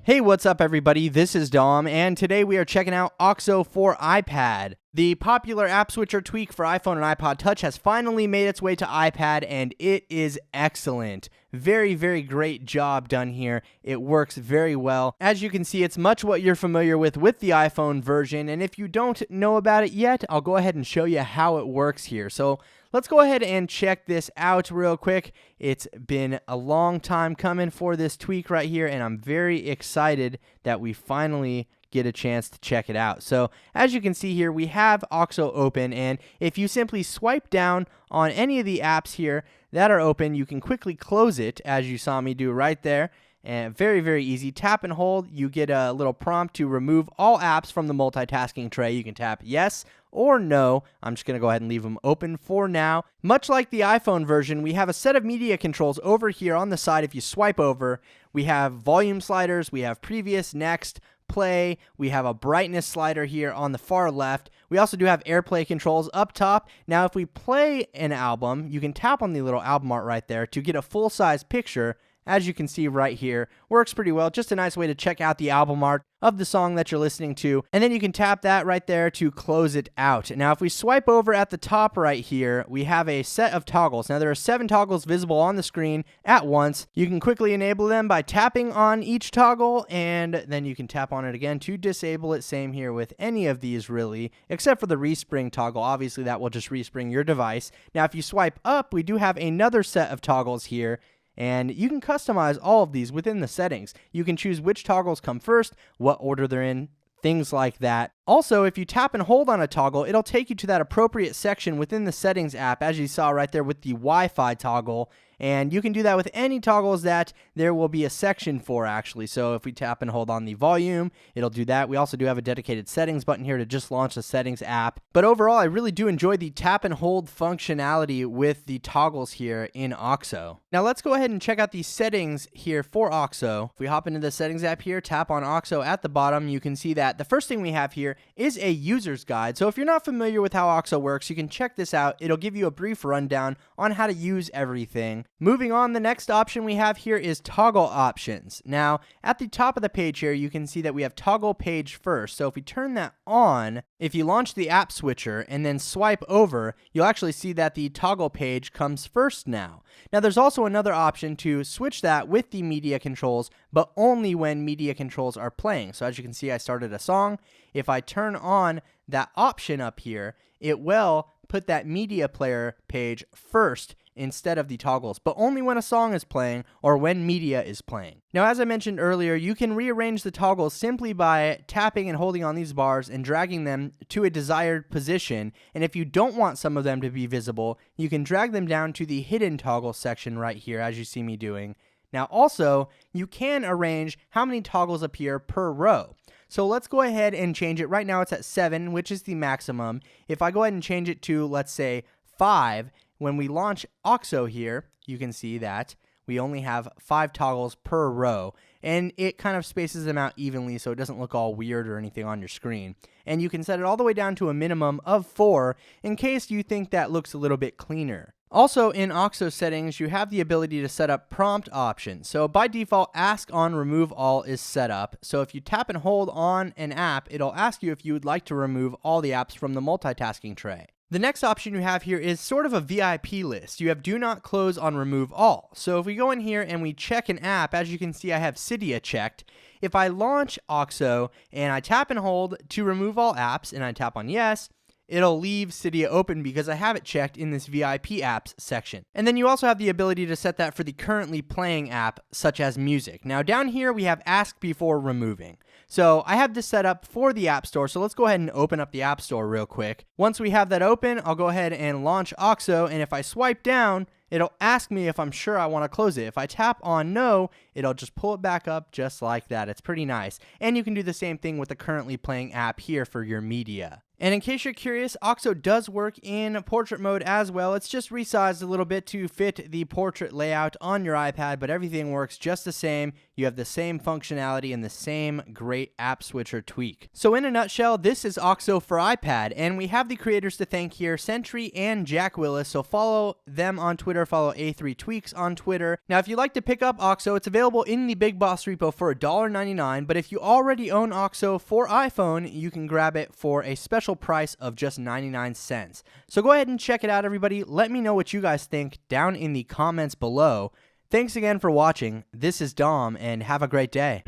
Hey, what's up everybody? This is Dom, and today we are checking out Auxo for iPad. The popular app switcher tweak for iPhone and iPod Touch has finally made its way to iPad, and it is excellent. Very, very great job done here. It works very well. As you can see, it's much what you're familiar with the iPhone version, and if you don't know about it yet, I'll go ahead and show you how it works here. So let's go ahead and check this out real quick. It's been a long time coming for this tweak right here, and I'm very excited that we finally get a chance to check it out. So as you can see here, we have Auxo open, and if you simply swipe down on any of the apps here that are open, you can quickly close it, as you saw me do right there. And very, very easy. Tap and hold. You get a little prompt to remove all apps from the multitasking tray. You can tap yes or no. I'm just going to go ahead and leave them open for now. Much like the iPhone version, we have a set of media controls over here on the side. If you swipe over, we have volume sliders, we have previous, next, play, we have a brightness slider here on the far left. We also do have AirPlay controls up top. Now, if we play an album, you can tap on the little album art right there to get a full-size picture. As you can see right here, works pretty well. Just a nice way to check out the album art of the song that you're listening to. And then you can tap that right there to close it out. Now, if we swipe over at the top right here, we have a set of toggles. Now, there are 7 toggles visible on the screen at once. You can quickly enable them by tapping on each toggle, and then you can tap on it again to disable it. Same here with any of these, really, except for the respring toggle. Obviously, that will just respring your device. Now, if you swipe up, we do have another set of toggles here. And you can customize all of these within the settings. You can choose which toggles come first, what order they're in, things like that. Also, if you tap and hold on a toggle, it'll take you to that appropriate section within the settings app, as you saw right there with the Wi-Fi toggle. And you can do that with any toggles that there will be a section for, actually. So if we tap and hold on the volume, it'll do that. We also do have a dedicated settings button here to just launch the settings app. But overall, I really do enjoy the tap and hold functionality with the toggles here in Auxo. Now let's go ahead and check out the settings here for Auxo. If we hop into the settings app here, tap on Auxo at the bottom, you can see that the first thing we have here is a user's guide. So if you're not familiar with how Auxo works, you can check this out. It'll give you a brief rundown on how to use everything. Moving on, the next option we have here is toggle options. Now, at the top of the page here, you can see that we have toggle page first. So if we turn that on, if you launch the app switcher and then swipe over, you'll actually see that the toggle page comes first now. Now, there's also another option to switch that with the media controls, but only when media controls are playing. So as you can see, I started a song. If I turn on that option up here, it will put that media player page first instead of the toggles, but only when a song is playing or when media is playing. Now, as I mentioned earlier, you can rearrange the toggles simply by tapping and holding on these bars and dragging them to a desired position. And if you don't want some of them to be visible, you can drag them down to the hidden toggle section right here, as you see me doing. Now, also, you can arrange how many toggles appear per row. So let's go ahead and change it. Right now it's at 7, which is the maximum. If I go ahead and change it to, let's say, 5, when we launch Auxo here, you can see that we only have 5 toggles per row, and it kind of spaces them out evenly so it doesn't look all weird or anything on your screen. And you can set it all the way down to a minimum of 4 in case you think that looks a little bit cleaner. Also, in Auxo settings, you have the ability to set up prompt options. So by default, ask on remove all is set up. So if you tap and hold on an app, it'll ask you if you would like to remove all the apps from the multitasking tray. The next option you have here is sort of a VIP list. You have do not close on remove all. So if we go in here and we check an app, as you can see, I have Cydia checked. If I launch Auxo and I tap and hold to remove all apps and I tap on yes, it'll leave Cydia open because I have it checked in this VIP apps section. And then you also have the ability to set that for the currently playing app, such as music. Now down here we have ask before removing. So I have this set up for the App Store, so let's go ahead and open up the App Store real quick. Once we have that open, I'll go ahead and launch Auxo, and if I swipe down, it'll ask me if I'm sure I want to close it. If I tap on no, it'll just pull it back up just like that. It's pretty nice. And you can do the same thing with the currently playing app here for your media. And in case you're curious, Auxo does work in portrait mode as well. It's just resized a little bit to fit the portrait layout on your iPad, but everything works just the same. You have the same functionality and the same great app switcher tweak. So in a nutshell, this is Auxo for iPad, and we have the creators to thank here, Sentry and Jack Willis. So follow them on Twitter, follow A3 Tweaks on Twitter. Now, if you'd like to pick up Auxo, it's available in the Big Boss repo for $1.99, but if you already own Auxo for iPhone, you can grab it for a special price of just 99 cents. So go ahead and check it out, everybody. Let me know what you guys think down in the comments below. Thanks again for watching. This is Dom, and have a great day.